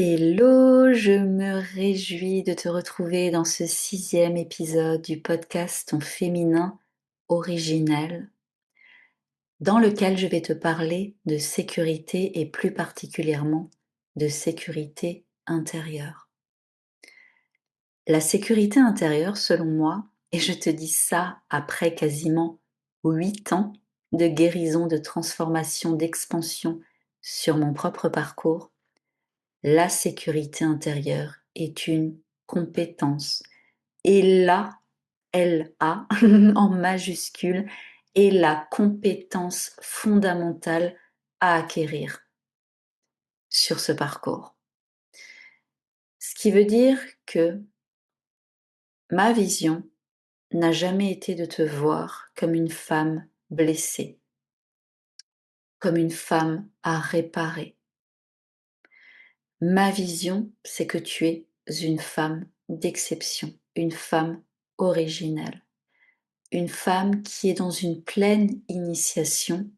Hello, je me réjouis de te retrouver dans ce 6e épisode du podcast Ton féminin originel, dans lequel je vais te parler de sécurité et plus particulièrement de sécurité intérieure. La sécurité intérieure, selon moi, et je te dis ça après quasiment 8 ans de guérison, de transformation, d'expansion sur mon propre parcours, la sécurité intérieure est une compétence. Et là, L-A en majuscule est la compétence fondamentale à acquérir sur ce parcours. Ce qui veut dire que ma vision n'a jamais été de te voir comme une femme blessée, comme une femme à réparer. Ma vision, c'est que tu es une femme d'exception, une femme originelle, une femme qui est dans une pleine initiation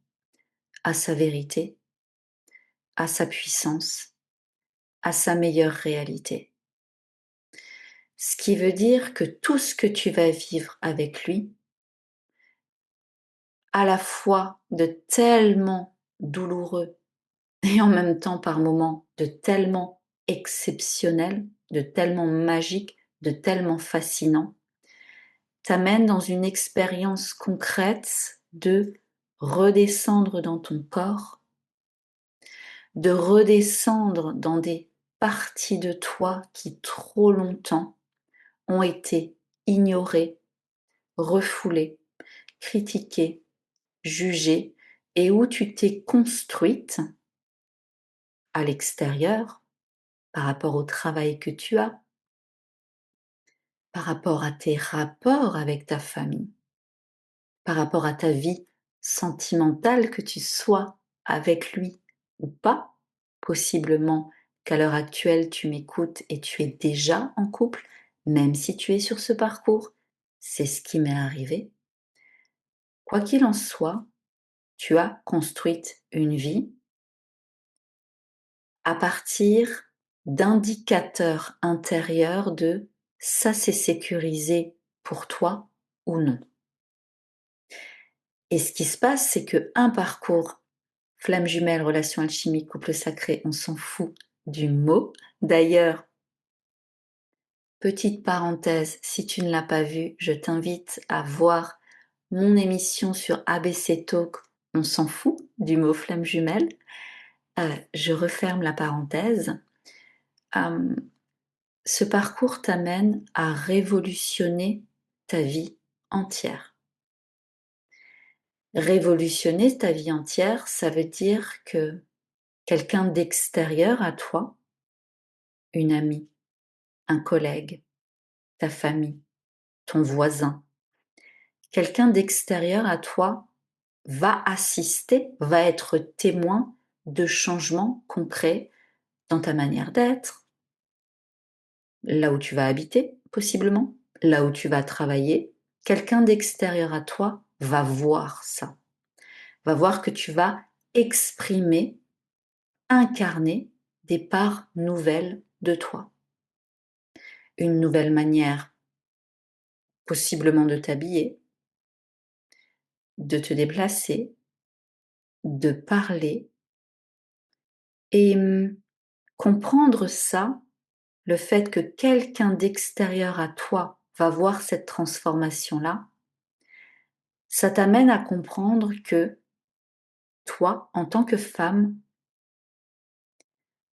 à sa vérité, à sa puissance, à sa meilleure réalité. Ce qui veut dire que tout ce que tu vas vivre avec lui, à la fois de tellement douloureux et en même temps par moments de tellement exceptionnel, de tellement magique, de tellement fascinant, t'amène dans une expérience concrète de redescendre dans ton corps, de redescendre dans des parties de toi qui trop longtemps ont été ignorées, refoulées, critiquées, jugées, et où tu t'es construite à l'extérieur par rapport au travail que tu as, par rapport à tes rapports avec ta famille, par rapport à ta vie sentimentale, que tu sois avec lui ou pas. Possiblement qu'à l'heure actuelle, tu m'écoutes et tu es déjà en couple, même si tu es sur ce parcours. C'est ce qui m'est arrivé. Quoi qu'il en soit, tu as construit une vie à partir d'indicateurs intérieurs de ça c'est sécurisé pour toi ou non. Et ce qui se passe, c'est qu'un parcours flamme jumelle, relation alchimique, couple sacré, on s'en fout du mot. D'ailleurs, petite parenthèse, si tu ne l'as pas vu, je t'invite à voir mon émission sur ABC Talk, on s'en fout du mot flamme jumelle. Je referme la parenthèse. Ce parcours t'amène à révolutionner ta vie entière. Révolutionner ta vie entière, ça veut dire que quelqu'un d'extérieur à toi, une amie, un collègue, ta famille, ton voisin, quelqu'un d'extérieur à toi va assister, va être témoin de changements concrets dans ta manière d'être, là où tu vas habiter possiblement, là où tu vas travailler. Quelqu'un d'extérieur à toi va voir ça, va voir que tu vas exprimer, incarner des parts nouvelles de toi. Une nouvelle manière possiblement de t'habiller, de te déplacer, de parler et comprendre ça, le fait que quelqu'un d'extérieur à toi va voir cette transformation-là, ça t'amène à comprendre que toi, en tant que femme,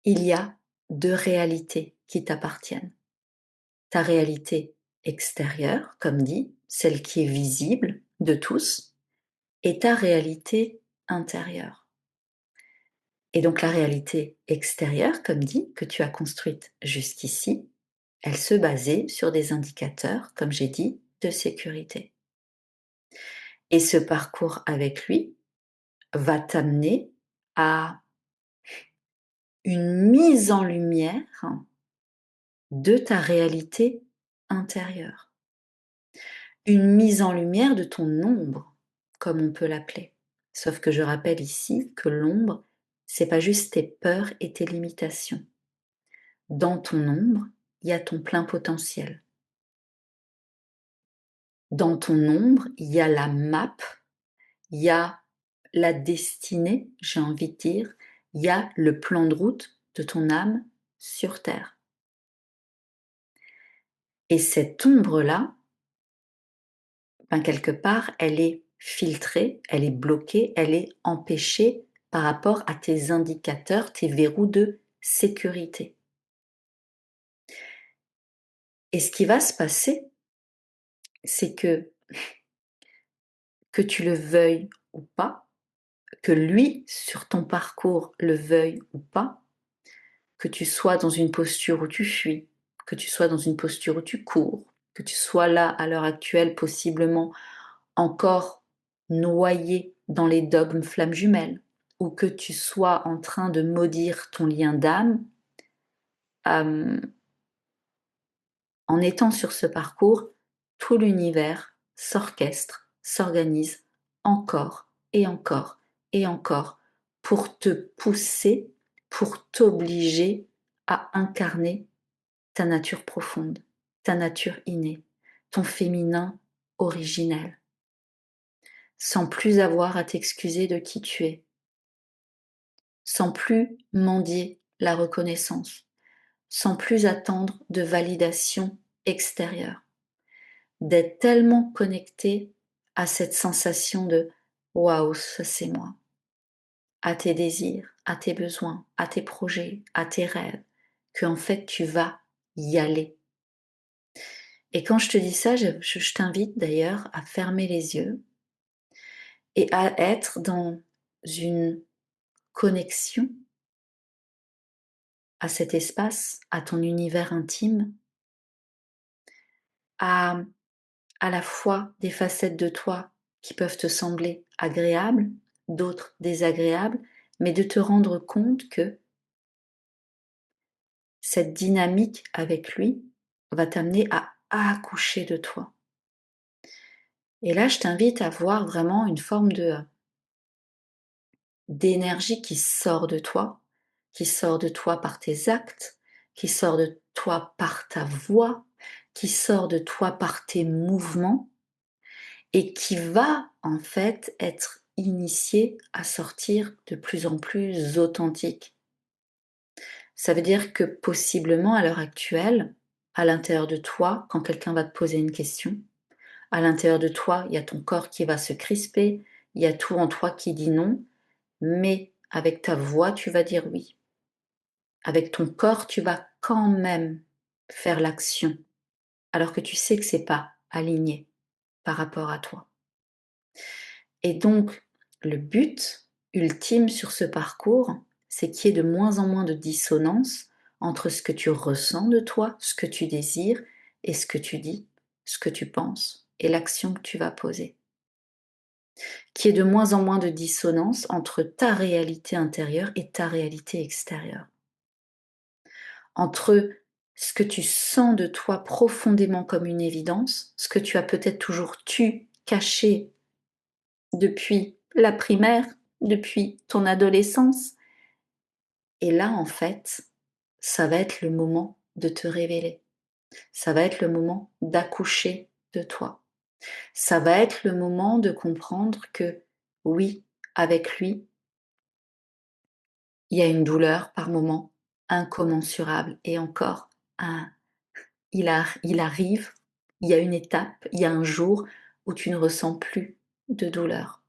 il y a 2 réalités qui t'appartiennent. Ta réalité extérieure, comme dit, celle qui est visible de tous, et ta réalité intérieure. Et donc la réalité extérieure, comme dit, que tu as construite jusqu'ici, elle se basait sur des indicateurs, comme j'ai dit, de sécurité. Et ce parcours avec lui va t'amener à une mise en lumière de ta réalité intérieure. Une mise en lumière de ton ombre, comme on peut l'appeler. Sauf que je rappelle ici que l'ombre, c'est pas juste tes peurs et tes limitations. dans ton ombre, il y a ton plein potentiel. Dans ton ombre, il y a la map, il y a la destinée, j'ai envie de dire, il y a le plan de route de ton âme sur Terre. Et cette ombre-là, ben quelque part, elle est filtrée, elle est bloquée, elle est empêchée par rapport à tes indicateurs, tes verrous de sécurité. Et ce qui va se passer, c'est que tu le veuilles ou pas, que lui, sur ton parcours, le veuille ou pas, que tu sois dans une posture où tu fuis, que tu sois dans une posture où tu cours, que tu sois là à l'heure actuelle possiblement encore noyé dans les dogmes flammes jumelles, ou que tu sois en train de maudire ton lien d'âme, euh, en étant sur ce parcours, tout l'univers s'orchestre, s'organise encore et encore et encore pour te pousser, pour t'obliger à incarner ta nature profonde, ta nature innée, ton féminin originel, sans plus avoir à t'excuser de qui tu es, sans plus mendier la reconnaissance, sans plus attendre de validation extérieure, d'être tellement connecté à cette sensation de waouh, ça c'est moi, à tes désirs, à tes besoins, à tes projets, à tes rêves, que en fait tu vas y aller. Et quand je te dis ça, je t'invite d'ailleurs à fermer les yeux et à être dans une connexion à cet espace, à ton univers intime, à à la fois des facettes de toi qui peuvent te sembler agréables, d'autres désagréables, mais de te rendre compte que cette dynamique avec lui va t'amener à accoucher de toi. Et là, je t'invite à voir vraiment une forme d'énergie qui sort de toi par tes actes, qui sort de toi par ta voix, qui sort de toi par tes mouvements et qui va en fait être initié à sortir de plus en plus authentique. Ça veut dire que possiblement à l'heure actuelle, à l'intérieur de toi, quand quelqu'un va te poser une question, à l'intérieur de toi, il y a ton corps qui va se crisper, il y a tout en toi qui dit non, mais avec ta voix, tu vas dire oui. Avec ton corps, tu vas quand même faire l'action, alors que tu sais que c'est pas aligné par rapport à toi. Et donc, le but ultime sur ce parcours, c'est qu'il y ait de moins en moins de dissonance entre ce que tu ressens de toi, ce que tu désires, et ce que tu dis, ce que tu penses, et l'action que tu vas poser. Qu'il y ait de moins en moins de dissonance entre ta réalité intérieure et ta réalité extérieure. Entre ce que tu sens de toi profondément comme une évidence, ce que tu as peut-être toujours caché depuis la primaire, depuis ton adolescence. Et là, en fait, ça va être le moment de te révéler. Ça va être le moment d'accoucher de toi. Ça va être le moment de comprendre que oui, avec lui, il y a une douleur par moment incommensurable. Et encore, il arrive, il y a une étape, il y a un jour où tu ne ressens plus de douleur.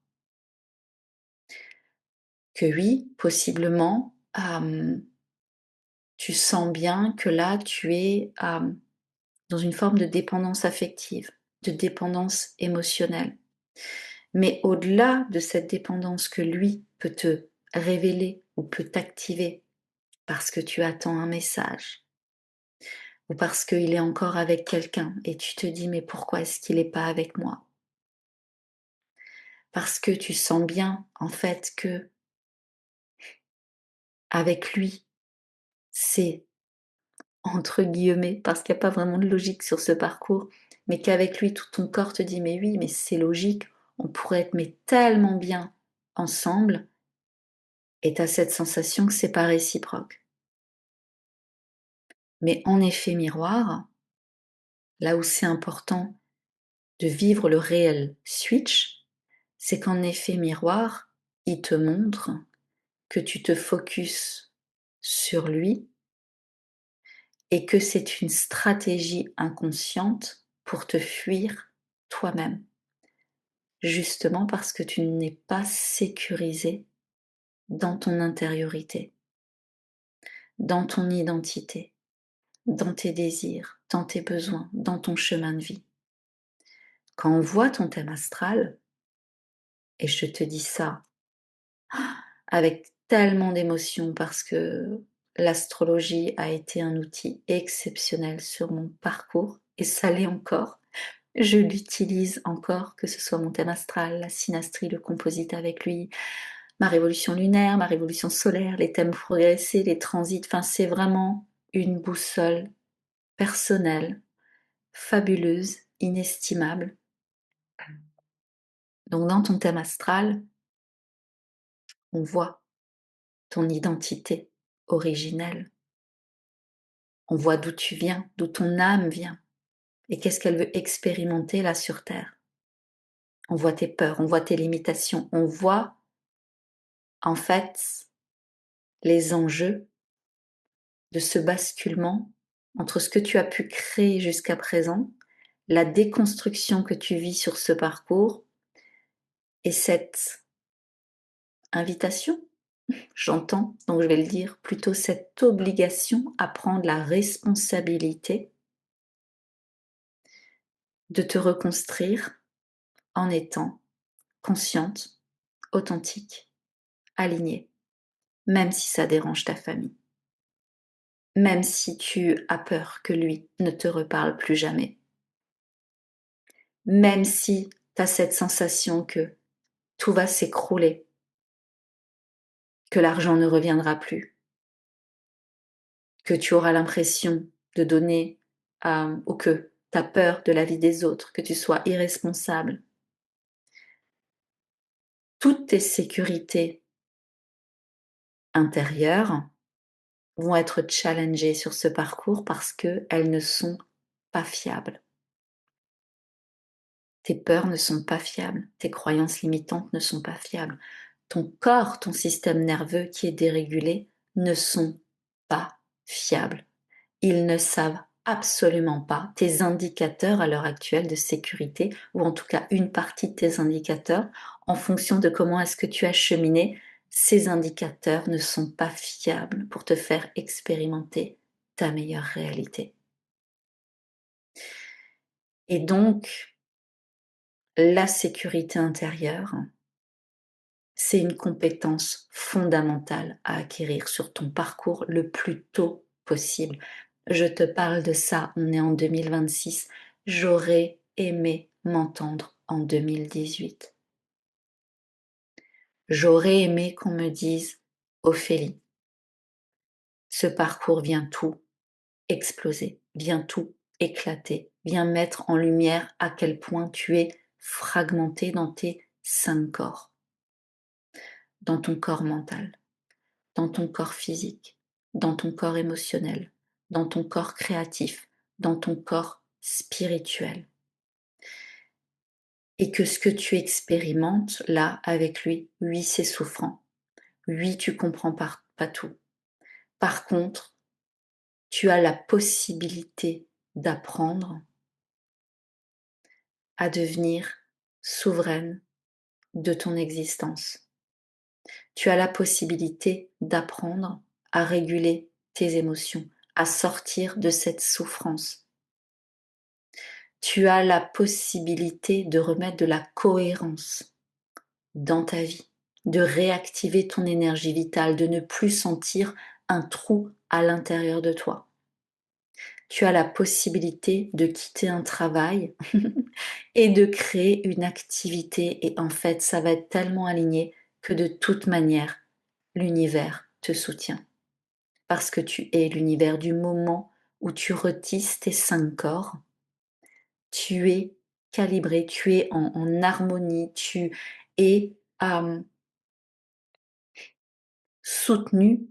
Que oui, possiblement, tu sens bien que là, tu es dans une forme de dépendance affective, de dépendance émotionnelle. Mais au-delà de cette dépendance que lui peut te révéler ou peut t'activer parce que tu attends un message ou parce qu'il est encore avec quelqu'un et tu te dis mais pourquoi est-ce qu'il n'est pas avec moi? Parce que tu sens bien en fait que avec lui, c'est entre guillemets, parce qu'il n'y a pas vraiment de logique sur ce parcours, mais qu'avec lui, tout ton corps te dit mais oui, mais c'est logique, on pourrait être mais tellement bien ensemble, et tu as cette sensation que c'est pas réciproque. Mais en effet miroir, là où c'est important de vivre le réel switch, c'est qu'en effet miroir, il te montre que tu te focuses sur lui et que c'est une stratégie inconsciente pour te fuir toi-même. Justement parce que tu n'es pas sécurisé dans ton intériorité, dans ton identité, dans tes désirs, dans tes besoins, dans ton chemin de vie. Quand on voit ton thème astral, et je te dis ça avec tellement d'émotion parce que l'astrologie a été un outil exceptionnel sur mon parcours et ça l'est encore. Je l'utilise encore, que ce soit mon thème astral, la synastrie, le composite avec lui, ma révolution lunaire, ma révolution solaire, les thèmes progressés, les transits, enfin c'est vraiment une boussole personnelle, fabuleuse, inestimable. Donc dans ton thème astral, on voit ton identité originelle. On voit d'où tu viens, d'où ton âme vient et qu'est-ce qu'elle veut expérimenter là sur Terre. On voit tes peurs, on voit tes limitations, on voit en fait les enjeux de ce basculement entre ce que tu as pu créer jusqu'à présent, la déconstruction que tu vis sur ce parcours et cette invitation, j'entends, donc je vais le dire, plutôt cette obligation à prendre la responsabilité de te reconstruire en étant consciente, authentique, alignée, même si ça dérange ta famille, même si tu as peur que lui ne te reparle plus jamais, même si tu as cette sensation que tout va s'écrouler, que l'argent ne reviendra plus, que tu auras l'impression de donner ou que tu as peur de la vie des autres, que tu sois irresponsable. Toutes tes sécurités intérieures vont être challengées sur ce parcours parce qu'elles ne sont pas fiables. Tes peurs ne sont pas fiables, tes croyances limitantes ne sont pas fiables. Ton corps, ton système nerveux qui est dérégulé ne sont pas fiables. Ils ne savent absolument pas tes indicateurs à l'heure actuelle de sécurité, ou en tout cas une partie de tes indicateurs, en fonction de comment est-ce que tu as cheminé, ces indicateurs ne sont pas fiables pour te faire expérimenter ta meilleure réalité. Et donc, la sécurité intérieure, c'est une compétence fondamentale à acquérir sur ton parcours le plus tôt possible. Je te parle de ça, on est en 2026. J'aurais aimé m'entendre en 2018. J'aurais aimé qu'on me dise, Ophélie, ce parcours vient tout exploser, vient tout éclater, vient mettre en lumière à quel point tu es fragmenté dans tes 5 corps, dans ton corps mental, dans ton corps physique, dans ton corps émotionnel, dans ton corps créatif, dans ton corps spirituel. Et que ce que tu expérimentes là avec lui, oui, c'est souffrant. Oui, tu comprends pas tout. Par contre, tu as la possibilité d'apprendre à devenir souveraine de ton existence. Tu as la possibilité d'apprendre à réguler tes émotions, à sortir de cette souffrance. Tu as la possibilité de remettre de la cohérence dans ta vie, de réactiver ton énergie vitale, de ne plus sentir un trou à l'intérieur de toi. Tu as la possibilité de quitter un travail et de créer une activité et en fait, ça va être tellement aligné que de toute manière, l'univers te soutient. Parce que tu es l'univers du moment où tu retisses tes 5 corps, tu es calibré, tu es en harmonie, tu es soutenu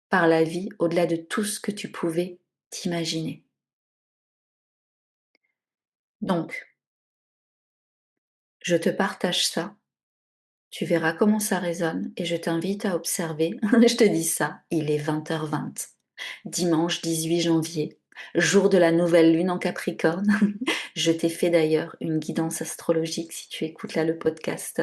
par la vie au-delà de tout ce que tu pouvais t'imaginer. Donc, je te partage ça, tu verras comment ça résonne et je t'invite à observer. Je te dis ça, il est 20h20, dimanche 18 janvier, jour de la nouvelle lune en Capricorne. Je t'ai fait d'ailleurs une guidance astrologique si tu écoutes là le podcast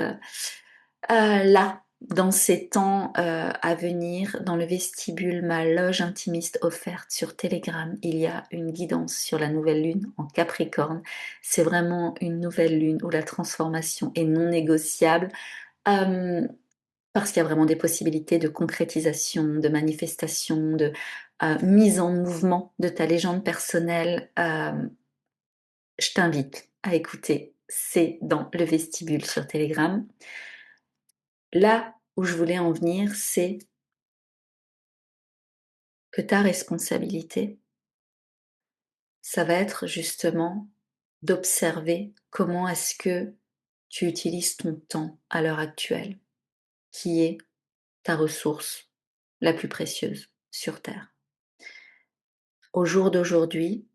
là, dans ces temps à venir, dans le vestibule, ma loge intimiste offerte sur Telegram, il y a une guidance sur la nouvelle lune en Capricorne. C'est vraiment une nouvelle lune où la transformation est non négociable. euh, Parce qu'il y a vraiment des possibilités de concrétisation, de manifestation, de mise en mouvement de ta légende personnelle. Je t'invite à écouter, c'est dans le vestibule sur Telegram. Là où je voulais en venir, c'est que ta responsabilité, ça va être justement d'observer comment est-ce que tu utilises ton temps à l'heure actuelle, qui est ta ressource la plus précieuse sur Terre. Au jour d'aujourd'hui,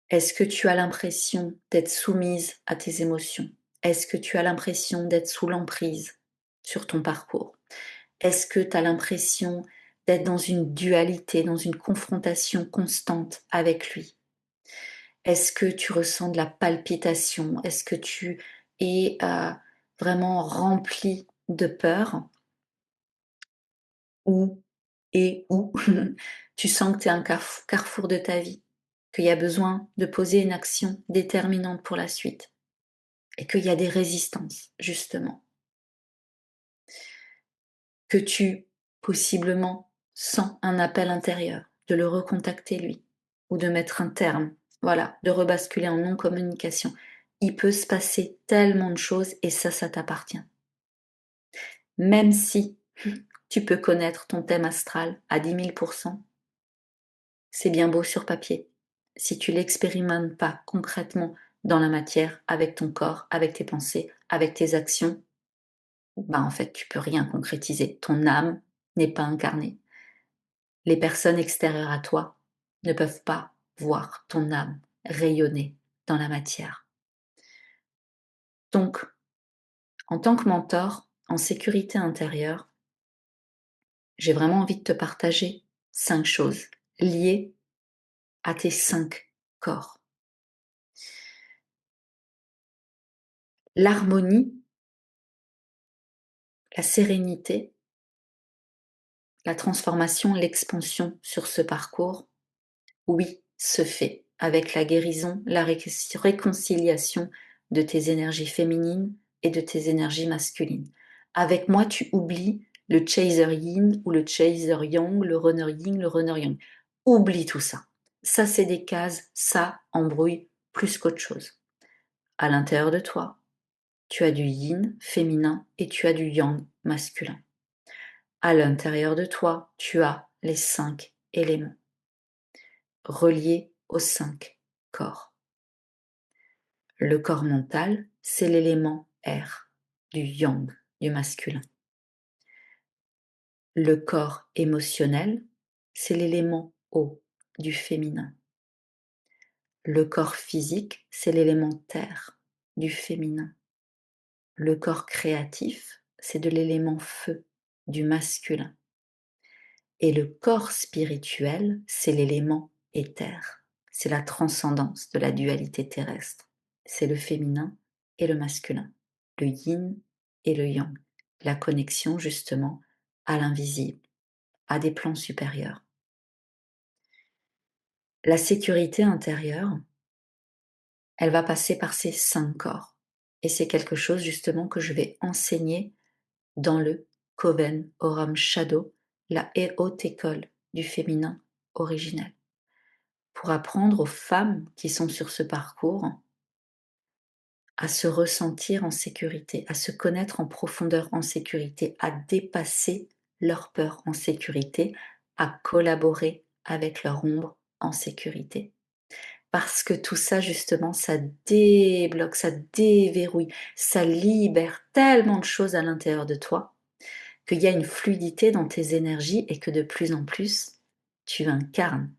est-ce que tu as l'impression d'être soumise à tes émotions? Est-ce que tu as l'impression d'être sous l'emprise sur ton parcours? Est-ce que tu as l'impression d'être dans une dualité, dans une confrontation constante avec lui? Est-ce que tu ressens de la palpitation? Est-ce que tu es vraiment rempli de peur? Ou où tu sens que tu es à un carrefour de ta vie, qu'il y a besoin de poser une action déterminante pour la suite et qu'il y a des résistances, justement, que tu possiblement sens un appel intérieur de le recontacter lui ou de mettre un terme, voilà, de rebasculer en non-communication. Il peut se passer tellement de choses et ça t'appartient. Même si tu peux connaître ton thème astral à 10 000%, c'est bien beau sur papier. Si tu l'expérimentes pas concrètement dans la matière, avec ton corps, avec tes pensées, avec tes actions, ben en fait, tu peux rien concrétiser. Ton âme n'est pas incarnée. Les personnes extérieures à toi ne peuvent pas voir ton âme rayonner dans la matière. Donc, en tant que mentor, en sécurité intérieure, j'ai vraiment envie de te partager 5 choses liées à tes 5 corps. L'harmonie, la sérénité, la transformation, l'expansion sur ce parcours, oui, se fait avec la guérison, la réconciliation de tes énergies féminines et de tes énergies masculines. Avec moi, tu oublies le chaser yin ou le chaser yang, le runner yin, le runner yang. Oublie tout ça. Ça, c'est des cases, ça embrouille plus qu'autre chose. À l'intérieur de toi, tu as du yin féminin et tu as du yang masculin. À l'intérieur de toi, tu as les 5 éléments reliés aux 5 corps. Le corps mental, c'est l'élément R, du yang, du masculin. Le corps émotionnel, c'est l'élément O, du féminin. Le corps physique, c'est l'élément terre, du féminin. Le corps créatif, c'est de l'élément feu, du masculin. Et le corps spirituel, c'est l'élément éther. C'est la transcendance de la dualité terrestre. C'est le féminin et le masculin, le yin et le yang. La connexion justement à l'invisible, à des plans supérieurs. La sécurité intérieure, elle va passer par ces 5 corps. Et c'est quelque chose justement que je vais enseigner dans le Coven Aurum Shadow, la haute école du féminin originel, pour apprendre aux femmes qui sont sur ce parcours à se ressentir en sécurité, à se connaître en profondeur en sécurité, à dépasser leur peur en sécurité, à collaborer avec leur ombre en sécurité. Parce que tout ça, justement, ça débloque, ça déverrouille, ça libère tellement de choses à l'intérieur de toi qu'il y a une fluidité dans tes énergies et que de plus en plus, tu incarnes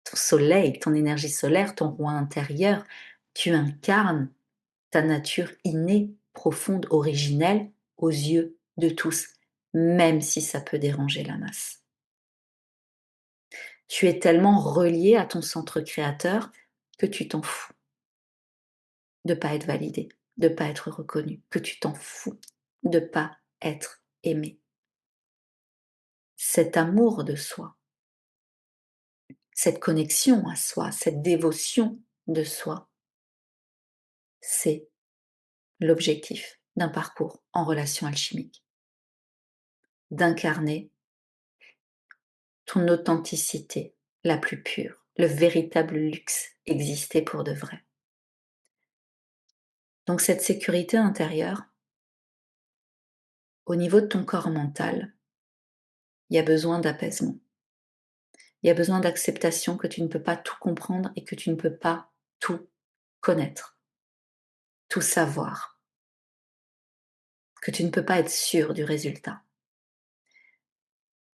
ton soleil, ton énergie solaire, ton roi intérieur. Tu incarnes ta nature innée, profonde, originelle aux yeux de tous, même si ça peut déranger la masse. Tu es tellement relié à ton centre créateur que tu t'en fous de pas être validé, de pas être reconnu, que tu t'en fous de pas être aimé. Cet amour de soi, cette connexion à soi, cette dévotion de soi, c'est l'objectif d'un parcours en relation alchimique. D'incarner ton authenticité la plus pure, le véritable luxe, exister pour de vrai. Donc cette sécurité intérieure, au niveau de ton corps mental, il y a besoin d'apaisement. Il y a besoin d'acceptation que tu ne peux pas tout comprendre et que tu ne peux pas tout connaître, tout savoir, que tu ne peux pas être sûr du résultat.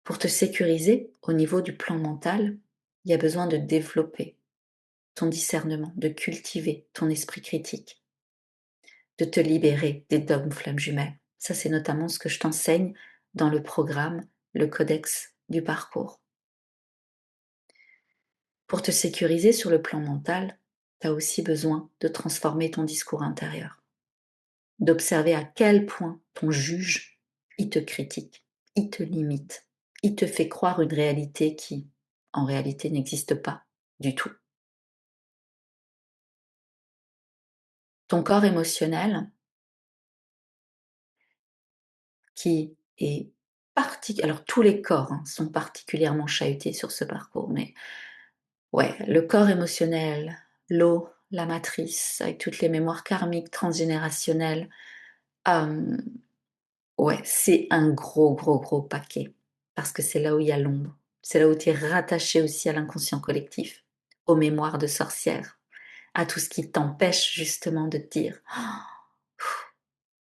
Pour te sécuriser au niveau du plan mental, il y a besoin de développer ton discernement, de cultiver ton esprit critique, de te libérer des dogmes flammes jumelles. Ça, c'est notamment ce que je t'enseigne dans le programme, le codex du parcours. Pour te sécuriser sur le plan mental, tu as aussi besoin de transformer ton discours intérieur, d'observer à quel point ton juge, il te critique, il te limite, il te fait croire une réalité qui, en réalité, n'existe pas du tout. Ton corps émotionnel, qui est alors tous les corps sont particulièrement chahutés sur ce parcours, mais ouais, le corps émotionnel, l'eau, la matrice, avec toutes les mémoires karmiques, transgénérationnelles, euh, ouais, c'est un gros, gros, gros paquet. Parce que c'est là où il y a l'ombre. C'est là où tu es rattaché aussi à l'inconscient collectif, aux mémoires de sorcières, à tout ce qui t'empêche justement de te dire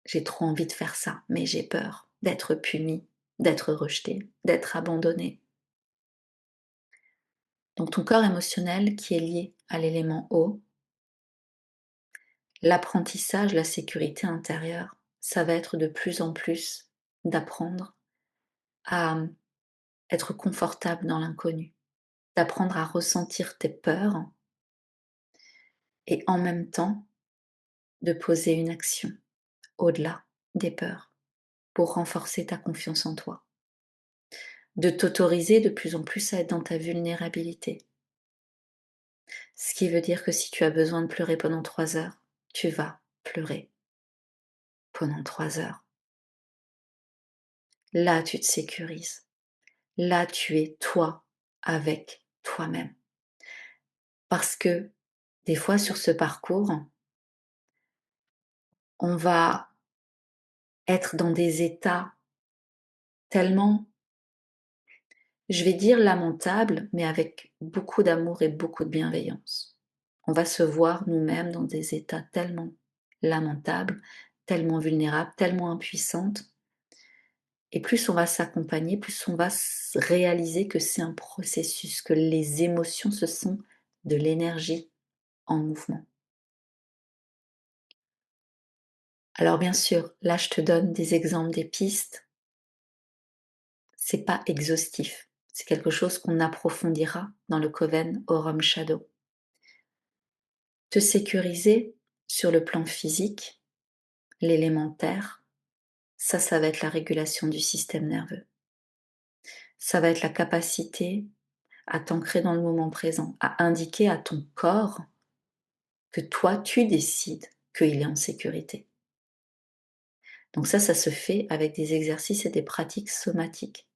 j'ai trop envie de faire ça, mais j'ai peur d'être puni, d'être rejeté, d'être abandonné. Donc ton corps émotionnel qui est lié à l'élément eau, l'apprentissage, la sécurité intérieure, ça va être de plus en plus d'apprendre à être confortable dans l'inconnu, d'apprendre à ressentir tes peurs et en même temps de poser une action au-delà des peurs pour renforcer ta confiance en toi, de t'autoriser de plus en plus à être dans ta vulnérabilité. Ce qui veut dire que si tu as besoin de pleurer pendant 3 heures, tu vas pleurer pendant 3 heures. Là, tu te sécurises. Là, tu es toi avec toi-même. Parce que des fois sur ce parcours, on va être dans des états tellement, je vais dire lamentables, mais avec beaucoup d'amour et beaucoup de bienveillance. On va se voir nous-mêmes dans des états tellement lamentables, tellement vulnérables, tellement impuissantes. Et plus on va s'accompagner, plus on va réaliser que c'est un processus, que les émotions, ce sont de l'énergie en mouvement. Alors bien sûr, là je te donne des exemples, des pistes. C'est pas exhaustif. C'est quelque chose qu'on approfondira dans le Coven Aurum Shadow. Te sécuriser sur le plan physique, l'élémentaire, ça va être la régulation du système nerveux. Ça va être la capacité à t'ancrer dans le moment présent, à indiquer à ton corps que toi, tu décides qu'il est en sécurité. Donc ça se fait avec des exercices et des pratiques somatiques,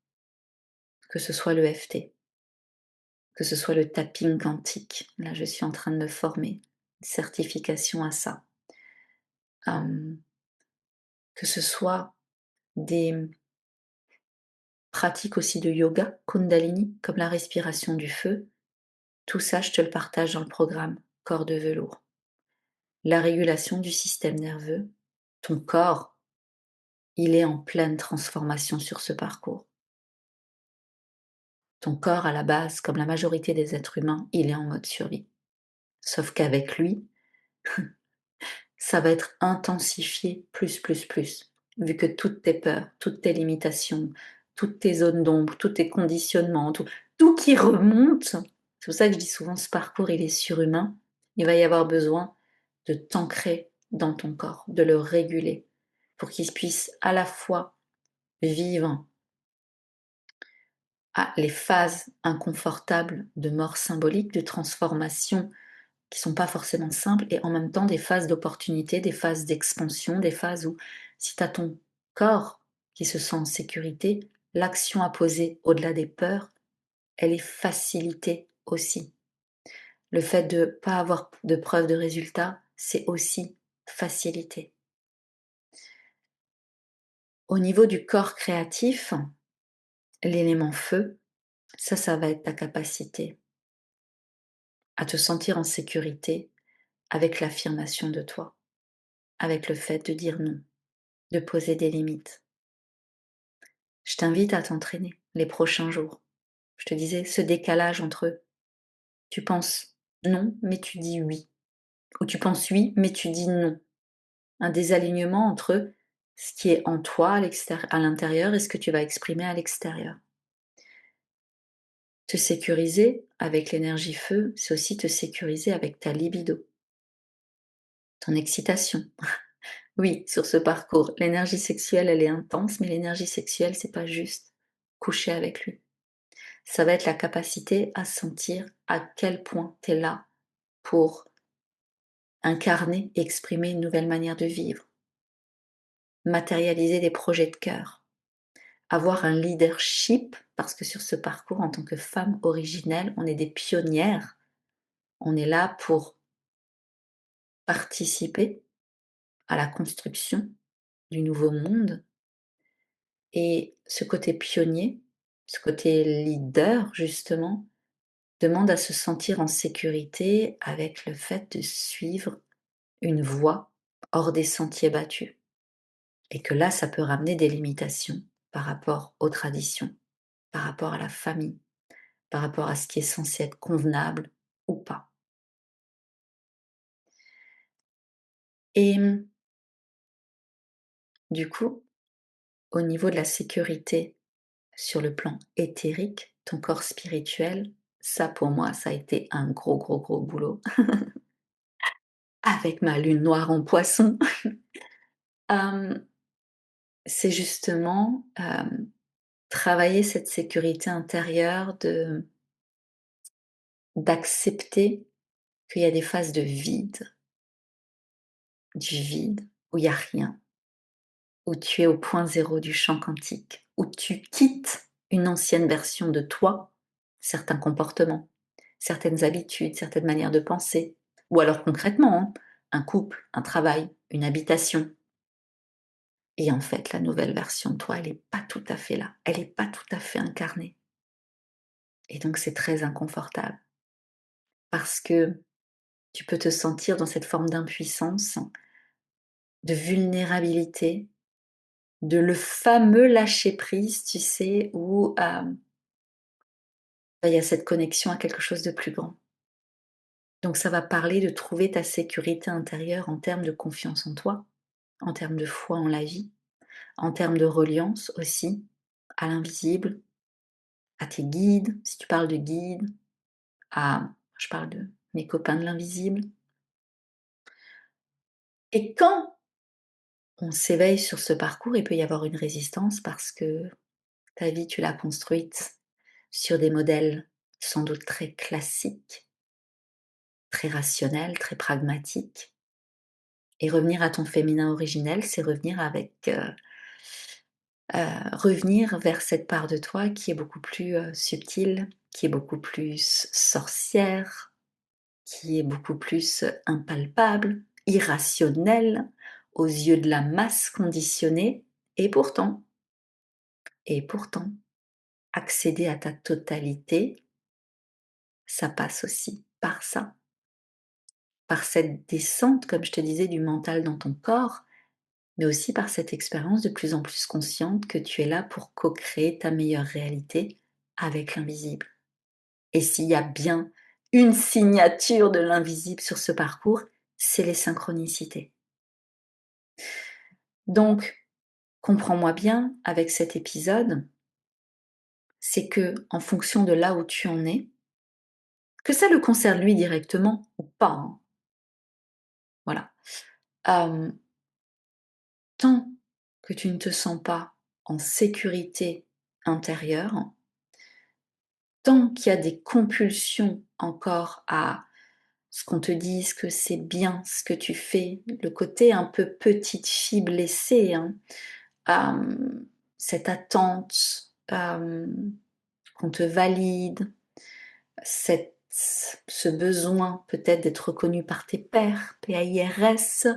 que ce soit le FT, que ce soit le tapping quantique. Là, je suis en train de me former, une certification à ça. Que ce soit des pratiques aussi de yoga, Kundalini, comme la respiration du feu. Tout ça, je te le partage dans le programme Corps de velours. La régulation du système nerveux, ton corps, il est en pleine transformation sur ce parcours. Ton corps, à la base, comme la majorité des êtres humains, il est en mode survie. Sauf qu'avec lui, ça va être intensifié plus, vu que toutes tes peurs, toutes tes limitations, toutes tes zones d'ombre, tous tes conditionnements, tout qui remonte, c'est pour ça que je dis souvent ce parcours, il est surhumain, il va y avoir besoin de t'ancrer dans ton corps, de le réguler, pour qu'il puisse à la fois vivre les phases inconfortables de mort symbolique, de transformation qui sont pas forcément simples et en même temps des phases d'opportunité, des phases d'expansion, des phases où si tu as ton corps qui se sent en sécurité, l'action à poser au-delà des peurs, elle est facilitée aussi. Le fait de pas avoir de preuve de résultat, c'est aussi facilité. Au niveau du corps créatif, l'élément feu, ça va être ta capacité à te sentir en sécurité avec l'affirmation de toi, avec le fait de dire non, de poser des limites. Je t'invite à t'entraîner les prochains jours. Je te disais, ce décalage entre tu penses non, mais tu dis oui, ou tu penses oui, mais tu dis non. Un désalignement entre ce qui est en toi à l'intérieur et ce que tu vas exprimer à l'extérieur. Te sécuriser avec l'énergie feu, c'est aussi te sécuriser avec ta libido, ton excitation. Oui, sur ce parcours, l'énergie sexuelle, elle est intense, mais l'énergie sexuelle, c'est pas juste coucher avec lui. Ça va être la capacité à sentir à quel point tu es là pour incarner et exprimer une nouvelle manière de vivre, matérialiser des projets de cœur, avoir un leadership, parce que sur ce parcours, en tant que femme originelle, on est des pionnières, on est là pour participer à la construction du nouveau monde. Et ce côté pionnier, ce côté leader, justement, demande à se sentir en sécurité avec le fait de suivre une voie hors des sentiers battus. Et que là, ça peut ramener des limitations par rapport aux traditions, par rapport à la famille, par rapport à ce qui est censé être convenable ou pas. Et du coup, au niveau de la sécurité sur le plan éthérique, ton corps spirituel, ça pour moi, ça a été un gros boulot avec ma lune noire en poisson. Hem, c'est justement, travailler cette sécurité intérieure de d'accepter qu'il y a des phases de vide, du vide, où il y a rien, où tu es au point zéro du champ quantique, où tu quittes une ancienne version de toi, certains comportements, certaines habitudes, certaines manières de penser, ou alors concrètement, hein, un couple, un travail, une habitation. Et en fait, la nouvelle version de toi, elle est pas tout à fait là, elle est pas tout à fait incarnée. Et donc c'est très inconfortable parce que tu peux te sentir dans cette forme d'impuissance, de vulnérabilité, de le fameux lâcher prise, tu sais, où, il y a cette connexion à quelque chose de plus grand. Donc ça va parler de trouver ta sécurité intérieure en termes de confiance en toi, en termes de foi en la vie, en termes de reliance aussi à l'invisible, à tes guides, si tu parles de guides, je parle de mes copains de l'invisible. Et quand on s'éveille sur ce parcours, il peut y avoir une résistance parce que ta vie, tu l'as construite sur des modèles sans doute très classiques, très rationnels, très pragmatiques. Et revenir à ton féminin originel, c'est revenir vers cette part de toi qui est beaucoup plus, subtile, qui est beaucoup plus sorcière, qui est beaucoup plus, impalpable, irrationnelle, aux yeux de la masse conditionnée et pourtant, accéder à ta totalité, ça passe aussi par ça, par cette descente, comme je te disais, du mental dans ton corps, mais aussi par cette expérience de plus en plus consciente que tu es là pour co-créer ta meilleure réalité avec l'invisible. Et s'il y a bien une signature de l'invisible sur ce parcours, c'est les synchronicités. Donc, comprends-moi bien avec cet épisode, c'est que en fonction de là où tu en es, que ça le concerne lui directement ou pas, hein, voilà. Hem, Tant que tu ne te sens pas en sécurité intérieure, tant qu'il y a des compulsions encore à ce qu'on te dise que c'est bien ce que tu fais, le côté un peu petite fille blessée, hein, cette attente, qu'on te valide, ce besoin peut-être d'être reconnu par tes pairs, PAIRS,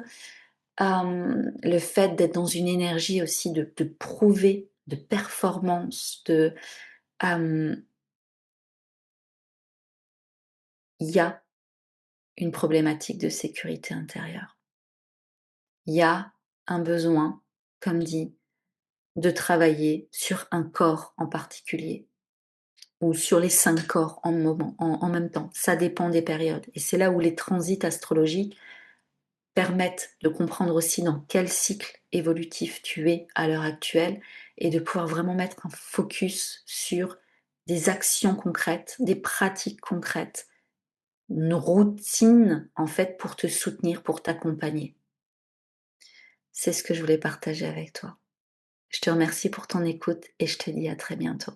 le fait d'être dans une énergie aussi de prouver, de performance, hem, il y a une problématique de sécurité intérieure. Il y a un besoin, comme dit, de travailler sur un corps en particulier ou sur les 5 corps en même temps. Ça dépend des périodes et c'est là où les transits astrologiques permettent de comprendre aussi dans quel cycle évolutif tu es à l'heure actuelle et de pouvoir vraiment mettre un focus sur des actions concrètes, des pratiques concrètes, une routine en fait pour te soutenir, pour t'accompagner. C'est ce que je voulais partager avec toi. Je te remercie pour ton écoute et je te dis à très bientôt.